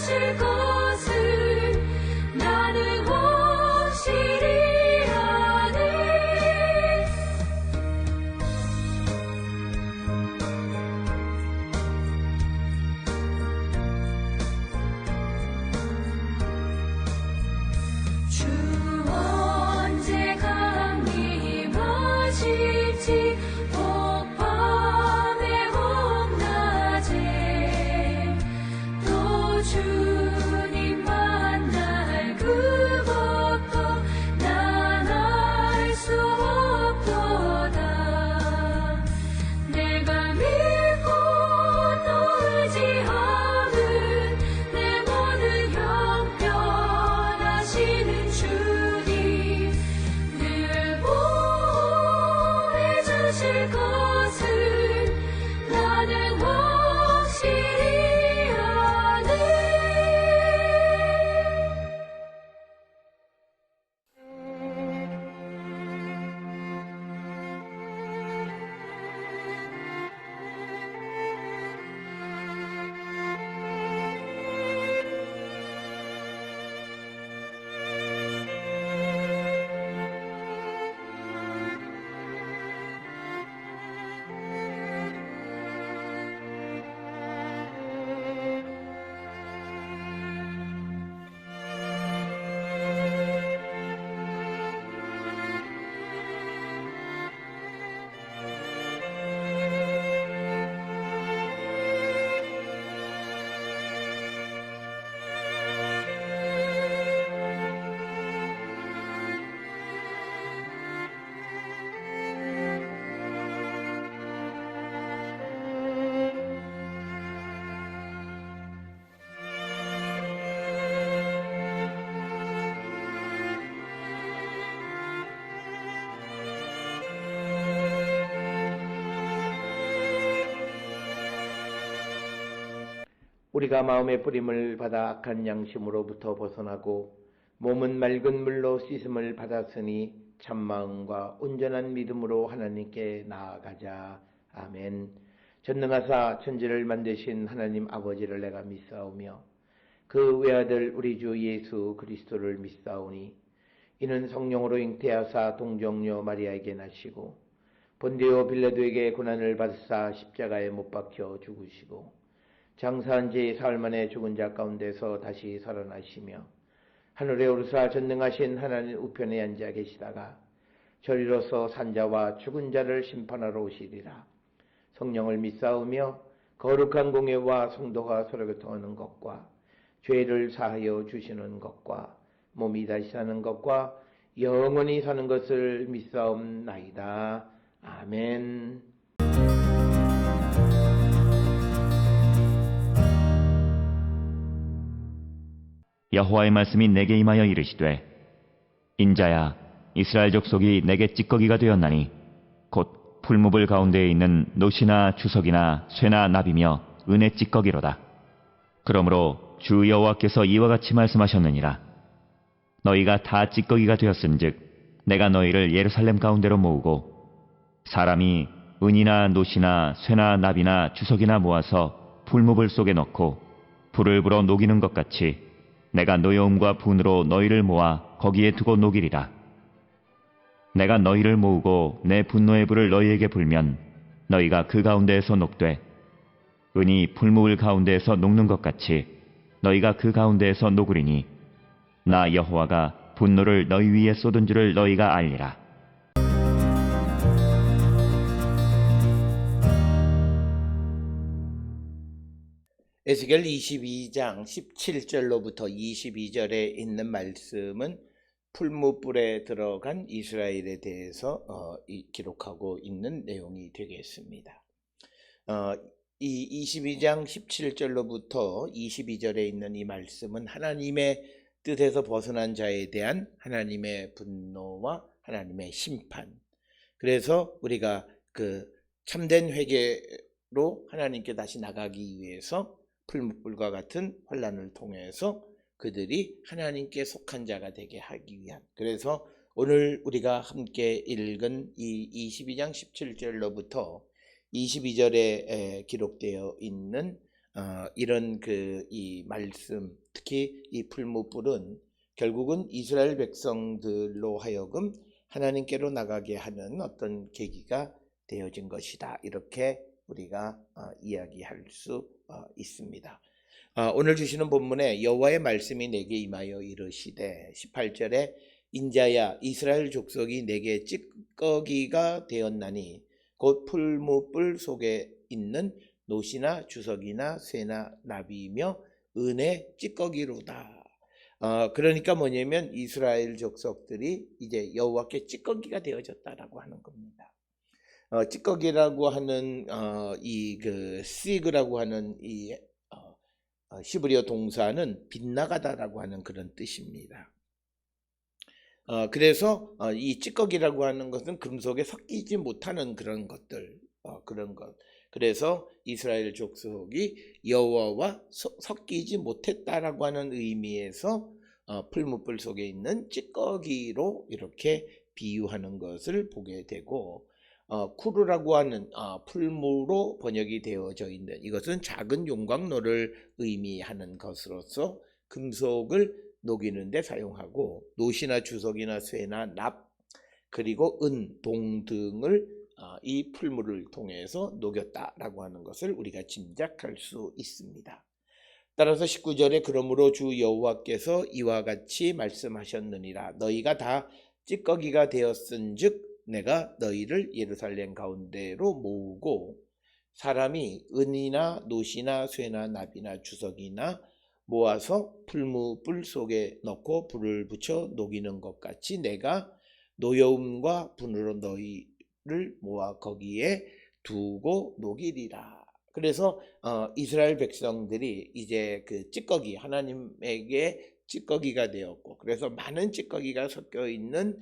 주실 것을 나는 확실히 아네. 주 언제 강림하실지 밤에 밤낮에 또 주님 만날 그것도 난 알 수 없도다. 내가 믿고 또 의지하는 내 모든 형편하시는 주님 늘 보호해 주실 것을 나는 확실히 아네. 우리가 마음의 뿌림을 받아 악한 양심으로부터 벗어나고 몸은 맑은 물로 씻음을 받았으니 참마음과 온전한 믿음으로 하나님께 나아가자. 아멘. 전능하사 천지를 만드신 하나님 아버지를 내가 믿사오며 그 외아들 우리 주 예수 그리스도를 믿사오니 이는 성령으로 잉태하사 동정녀 마리아에게 나시고 본디오 빌라도에게 고난을 받으사 십자가에 못 박혀 죽으시고 장사한 지 사흘 만에 죽은 자 가운데서 다시 살아나시며 하늘에 오르사 전능하신 하나님 우편에 앉아 계시다가 저리로서 산자와 죽은 자를 심판하러 오시리라. 성령을 믿사오며 거룩한 공예와 성도가 서로 교통하는 것과 죄를 사하여 주시는 것과 몸이 다시 사는 것과 영원히 사는 것을 믿사옵나이다. 아멘. 여호와의 말씀이 내게 임하여 이르시되 인자야 이스라엘 족속이 내게 찌꺼기가 되었나니 곧 풀무불 가운데에 있는 노시나 주석이나 쇠나 납이며 은의 찌꺼기로다. 그러므로 주 여호와께서 이와 같이 말씀하셨느니라. 너희가 다 찌꺼기가 되었은즉 내가 너희를 예루살렘 가운데로 모으고 사람이 은이나 노시나 쇠나 납이나 주석이나 모아서 풀무불 속에 넣고 불을 불어 녹이는 것 같이 내가 노여움과 분으로 너희를 모아 거기에 두고 녹이리라. 내가 너희를 모으고 내 분노의 불을 너희에게 불면 너희가 그 가운데에서 녹되 은이 풀무불 가운데에서 녹는 것 같이 너희가 그 가운데에서 녹으리니 나 여호와가 분노를 너희 위에 쏟은 줄을 너희가 알리라. 에스겔 22장 17절로부터 22절에 있는 말씀은 풀무불에 들어간 이스라엘에 대해서 기록하고 있는 내용이 되겠습니다. 이 22장 17절로부터 22절에 있는 이 말씀은 하나님의 뜻에서 벗어난 자에 대한 하나님의 분노와 하나님의 심판. 그래서 우리가 그 참된 회개로 하나님께 다시 나가기 위해서 풀무불과 같은 환난을 통해서 그들이 하나님께 속한 자가 되게 하기 위한. 그래서 오늘 우리가 함께 읽은 이 22장 17절로부터 22절에 기록되어 있는 이런 이 말씀, 특히 이 풀무불은 결국은 이스라엘 백성들로 하여금 하나님께로 나가게 하는 어떤 계기가 되어진 것이다. 이렇게 우리가 이야기할 수 있습니다. 오늘 주시는 본문에 여호와의 말씀이 내게 임하여 이르시되 18절에 인자야 이스라엘 족속이 내게 찌꺼기가 되었나니 곧 풀무불 속에 있는 노시나 주석이나 쇠나 나비며 은의 찌꺼기로다. 그러니까 뭐냐면 이스라엘 족속들이 이제 여호와께 찌꺼기가 되어졌다라고 하는 겁니다. 찌꺼기라고 하는 시그라고 하는 이 히브리어 동사는 빗나가다라고 하는 그런 뜻입니다. 그래서 이 찌꺼기라고 하는 것은 금속에 섞이지 못하는 그런 것들, 그런 것. 그래서 이스라엘 족속이 여호와와 섞이지 못했다라고 하는 의미에서 풀무불 속에 있는 찌꺼기로 이렇게 비유하는 것을 보게 되고, 쿠르라고 하는 풀무로 번역이 되어져 있는 이것은 작은 용광로를 의미하는 것으로서 금속을 녹이는데 사용하고, 노시나 주석이나 쇠나 납 그리고 은, 동 등을 이 풀무를 통해서 녹였다라고 하는 것을 우리가 짐작할 수 있습니다. 따라서 19절에 그러므로 주 여호와께서 이와 같이 말씀하셨느니라. 너희가 다 찌꺼기가 되었은즉 내가 너희를 예루살렘 가운데로 모으고 사람이 은이나 노시나 쇠나 납이나 주석이나 모아서 풀무불 속에 넣고 불을 붙여 녹이는 것 같이 내가 노여움과 분으로 너희를 모아 거기에 두고 녹이리라. 그래서 이스라엘 백성들이 이제 그 찌꺼기, 하나님에게 찌꺼기가 되었고, 그래서 많은 찌꺼기가 섞여 있는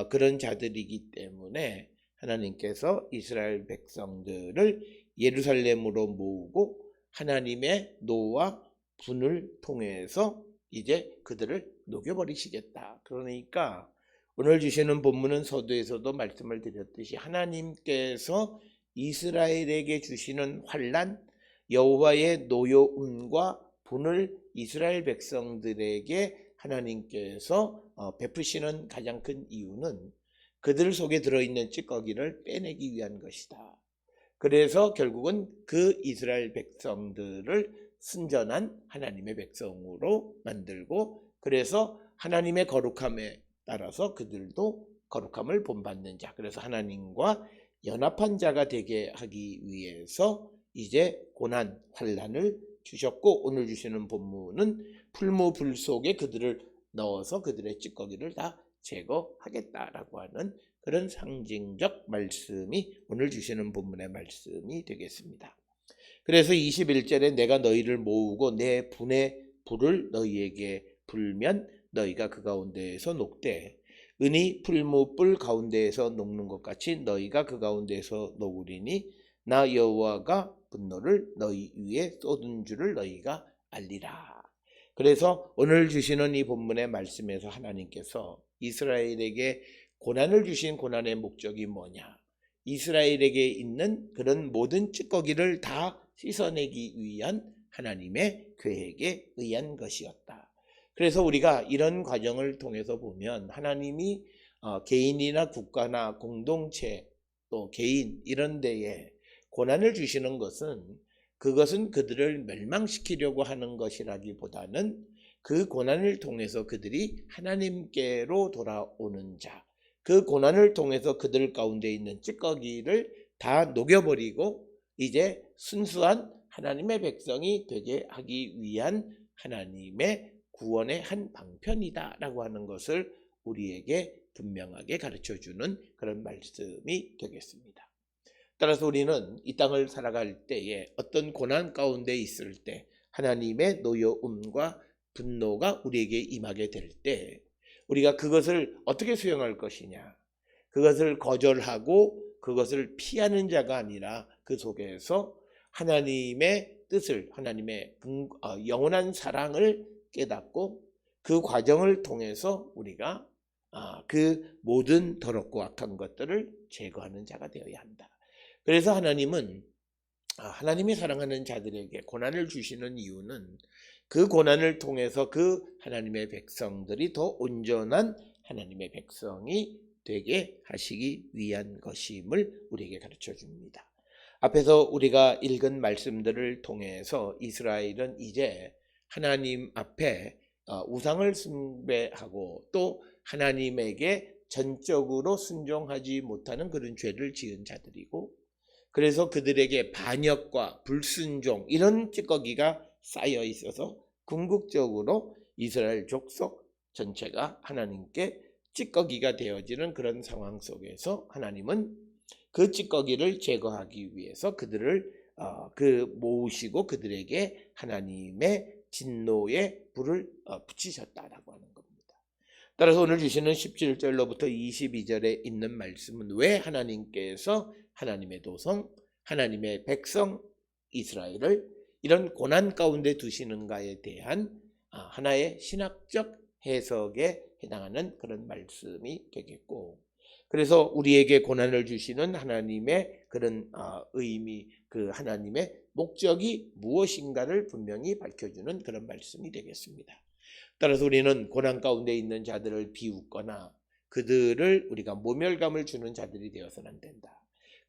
그런 자들이기 때문에 하나님께서 이스라엘 백성들을 예루살렘으로 모으고 하나님의 노와 분을 통해서 이제 그들을 녹여버리시겠다. 그러니까 오늘 주시는 본문은 서두에서도 말씀을 드렸듯이 하나님께서 이스라엘에게 주시는 환난, 여호와의 노여움과 분을 이스라엘 백성들에게 하나님께서 베푸시는 가장 큰 이유는 그들 속에 들어있는 찌꺼기를 빼내기 위한 것이다. 그래서 결국은 그 이스라엘 백성들을 순전한 하나님의 백성으로 만들고, 그래서 하나님의 거룩함에 따라서 그들도 거룩함을 본받는 자, 그래서 하나님과 연합한 자가 되게 하기 위해서 이제 고난, 환난을 주셨고, 오늘 주시는 본문은 풀무불 속에 그들을 넣어서 그들의 찌꺼기를 다 제거하겠다라고 하는 그런 상징적 말씀이 오늘 주시는 본문의 말씀이 되겠습니다. 그래서 21절에 내가 너희를 모으고 내 분의 불을 너희에게 불면 너희가 그 가운데에서 녹되 은이 풀무불 가운데에서 녹는 것 같이 너희가 그 가운데에서 녹으리니 나 여호와가 분노를 너희 위에 쏟은 줄을 너희가 알리라. 그래서 오늘 주시는 이 본문의 말씀에서 하나님께서 이스라엘에게 고난을 주신 고난의 목적이 뭐냐? 이스라엘에게 있는 그런 모든 찌꺼기를 다 씻어내기 위한 하나님의 계획에 의한 것이었다. 그래서 우리가 이런 과정을 통해서 보면 하나님이 개인이나 국가나 공동체 또 개인 이런 데에 고난을 주시는 것은 그것은 그들을 멸망시키려고 하는 것이라기보다는 그 고난을 통해서 그들이 하나님께로 돌아오는 자, 그 고난을 통해서 그들 가운데 있는 찌꺼기를 다 녹여버리고 이제 순수한 하나님의 백성이 되게 하기 위한 하나님의 구원의 한 방편이다라고 하는 것을 우리에게 분명하게 가르쳐주는 그런 말씀이 되겠습니다. 따라서 우리는 이 땅을 살아갈 때에 어떤 고난 가운데 있을 때 하나님의 노여움과 분노가 우리에게 임하게 될 때 우리가 그것을 어떻게 수용할 것이냐, 그것을 거절하고 그것을 피하는 자가 아니라 그 속에서 하나님의 뜻을, 하나님의 영원한 사랑을 깨닫고 그 과정을 통해서 우리가 그 모든 더럽고 악한 것들을 제거하는 자가 되어야 한다. 그래서 하나님은 하나님이 사랑하는 자들에게 고난을 주시는 이유는 그 고난을 통해서 그 하나님의 백성들이 더 온전한 하나님의 백성이 되게 하시기 위한 것임을 우리에게 가르쳐 줍니다. 앞에서 우리가 읽은 말씀들을 통해서 이스라엘은 이제 하나님 앞에 우상을 숭배하고 또 하나님에게 전적으로 순종하지 못하는 그런 죄를 지은 자들이고, 그래서 그들에게 반역과 불순종 이런 찌꺼기가 쌓여 있어서 궁극적으로 이스라엘 족속 전체가 하나님께 찌꺼기가 되어지는 그런 상황 속에서 하나님은 그 찌꺼기를 제거하기 위해서 그들을 모으시고 그들에게 하나님의 진노의 불을 붙이셨다라고 하는 겁니다. 따라서 오늘 주시는 17절로부터 22절에 있는 말씀은 왜 하나님께서 하나님의 도성, 하나님의 백성 이스라엘을 이런 고난 가운데 두시는가에 대한 하나의 신학적 해석에 해당하는 그런 말씀이 되겠고, 그래서 우리에게 고난을 주시는 하나님의 그런 의미, 그 하나님의 목적이 무엇인가를 분명히 밝혀주는 그런 말씀이 되겠습니다. 따라서 우리는 고난 가운데 있는 자들을 비웃거나 그들을 우리가 모멸감을 주는 자들이 되어서는 안 된다.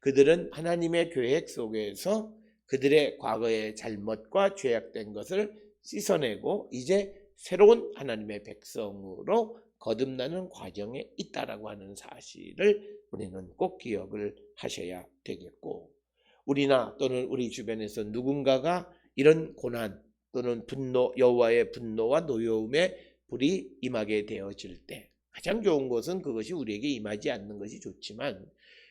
그들은 하나님의 계획 속에서 그들의 과거의 잘못과 죄악된 것을 씻어내고 이제 새로운 하나님의 백성으로 거듭나는 과정에 있다라고 하는 사실을 우리는 꼭 기억을 하셔야 되겠고, 우리나 또는 우리 주변에서 누군가가 이런 고난 또는 분노, 여호와의 분노와 노여움의 불이 임하게 되어질 때 가장 좋은 것은 그것이 우리에게 임하지 않는 것이 좋지만,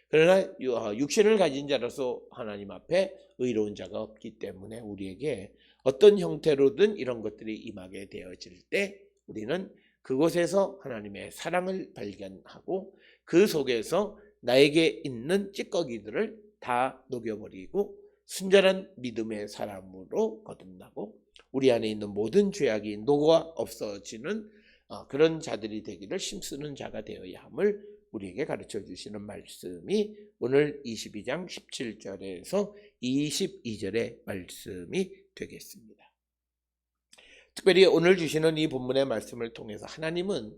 그러나 육신을 가진 자로서 하나님 앞에 의로운 자가 없기 때문에 우리에게 어떤 형태로든 이런 것들이 임하게 되어질 때 우리는 그곳에서 하나님의 사랑을 발견하고 그 속에서 나에게 있는 찌꺼기들을 다 녹여버리고 순전한 믿음의 사람으로 거듭나고 우리 안에 있는 모든 죄악이 녹아 없어지는 그런 자들이 되기를 힘쓰는 자가 되어야 함을 우리에게 가르쳐 주시는 말씀이 오늘 22장 17절에서 22절의 말씀이 되겠습니다. 특별히 오늘 주시는 이 본문의 말씀을 통해서 하나님은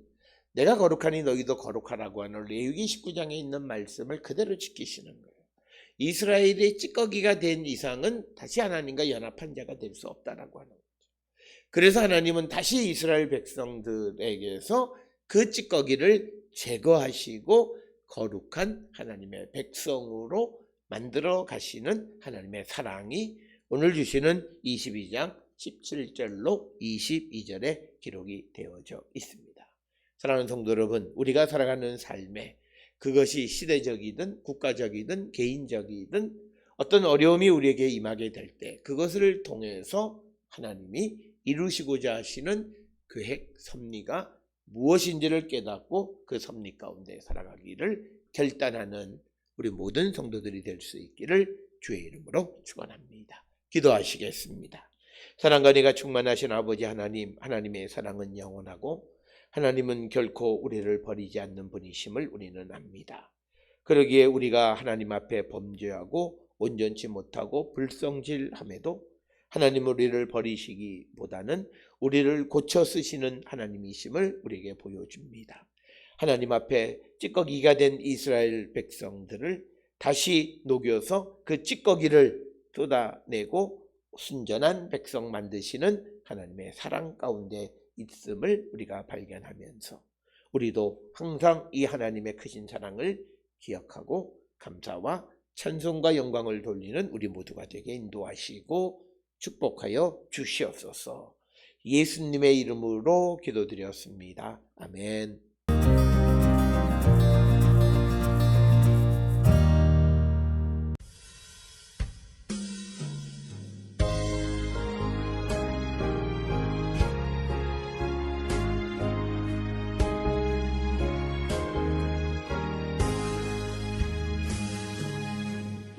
내가 거룩하니 너희도 거룩하라고 하는 레위기 19장에 있는 말씀을 그대로 지키시는 거예요. 이스라엘의 찌꺼기가 된 이상은 다시 하나님과 연합한 자가 될 수 없다라고 하는 거죠. 그래서 하나님은 다시 이스라엘 백성들에게서 그 찌꺼기를 제거하시고 거룩한 하나님의 백성으로 만들어 가시는 하나님의 사랑이 오늘 주시는 22장 17절로 22절에 기록이 되어져 있습니다. 사랑하는 성도 여러분, 우리가 살아가는 삶에 그것이 시대적이든 국가적이든 개인적이든 어떤 어려움이 우리에게 임하게 될 때 그것을 통해서 하나님이 이루시고자 하시는 계획, 섭리가 무엇인지를 깨닫고 그 섭리 가운데 살아가기를 결단하는 우리 모든 성도들이 될 수 있기를 주의 이름으로 축원합니다. 기도하시겠습니다. 사랑과 은혜가 충만하신 아버지 하나님, 하나님의 사랑은 영원하고 하나님은 결코 우리를 버리지 않는 분이심을 우리는 압니다. 그러기에 우리가 하나님 앞에 범죄하고 온전치 못하고 불성질함에도 하나님 우리를 버리시기보다는 우리를 고쳐 쓰시는 하나님이심을 우리에게 보여줍니다. 하나님 앞에 찌꺼기가 된 이스라엘 백성들을 다시 녹여서 그 찌꺼기를 쏟아내고 순전한 백성 만드시는 하나님의 사랑 가운데 있음을 우리가 발견하면서 우리도 항상 이 하나님의 크신 사랑을 기억하고 감사와 찬송과 영광을 돌리는 우리 모두가 되게 인도하시고 축복하여 주시옵소서. 예수님의 이름으로 기도드렸습니다. 아멘.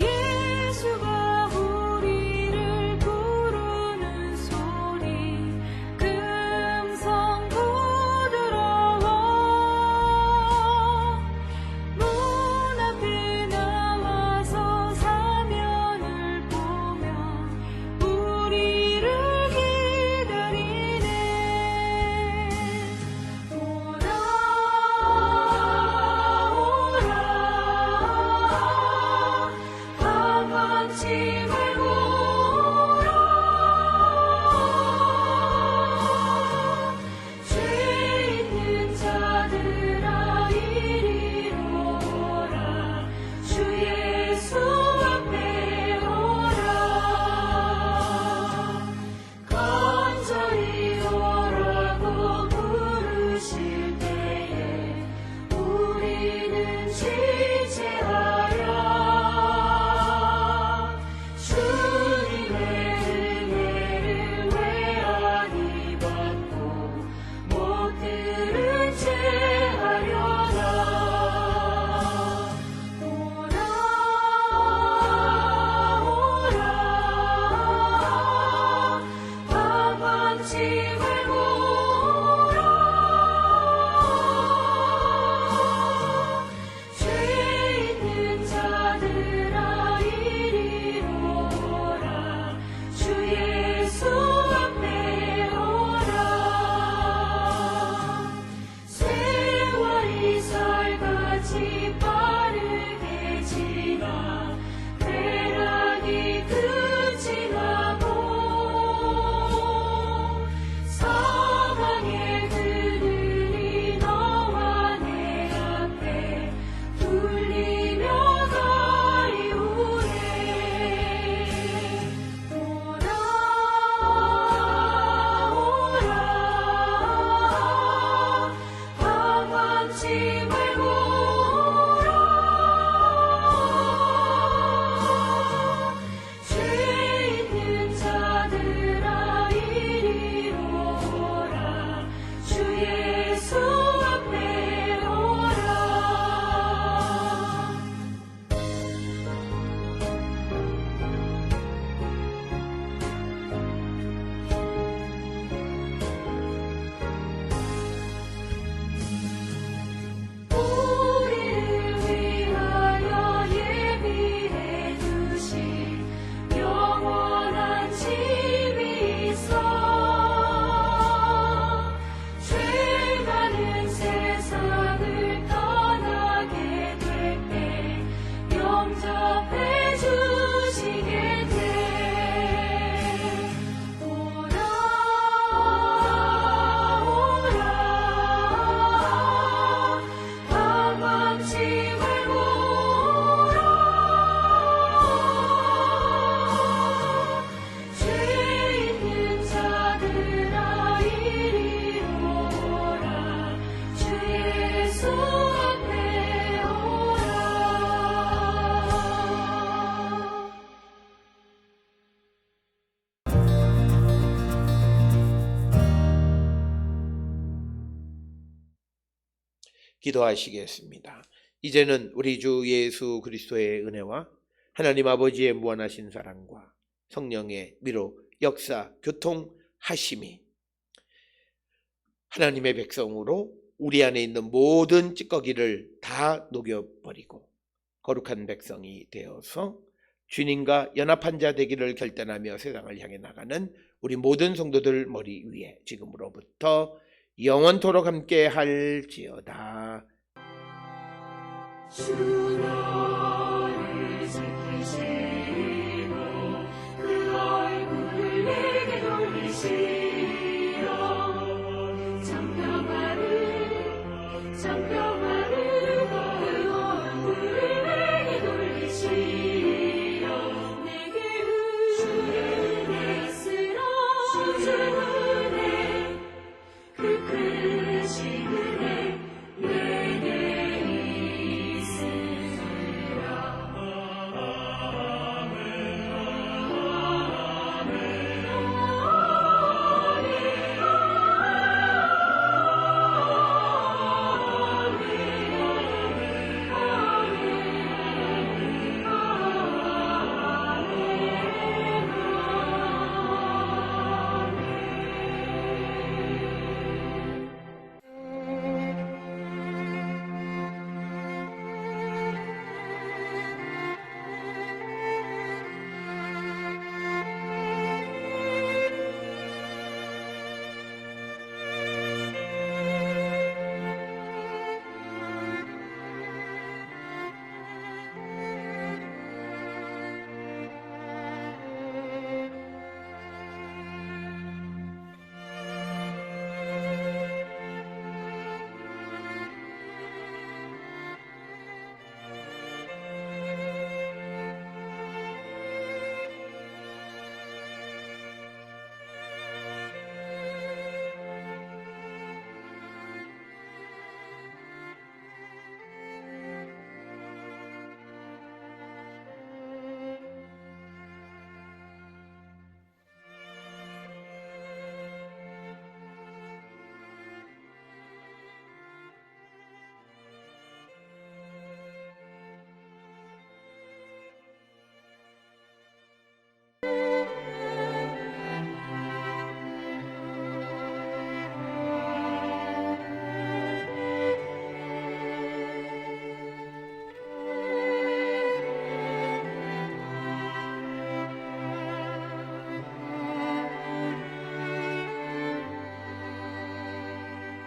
예수가 우리를 부르는 소리 금성 부드러워 기도하시겠습니다. 이제는 우리 주 예수 그리스도의 은혜와 하나님 아버지의 무한하신 사랑과 성령의 위로 역사 교통하심이 하나님의 백성으로 우리 안에 있는 모든 찌꺼기를 다 녹여버리고 거룩한 백성이 되어서 주님과 연합한 자 되기를 결단하며 세상을 향해 나가는 우리 모든 성도들 머리 위에 지금으로부터 영원토록 함께 할지어다. 주 너를 지키시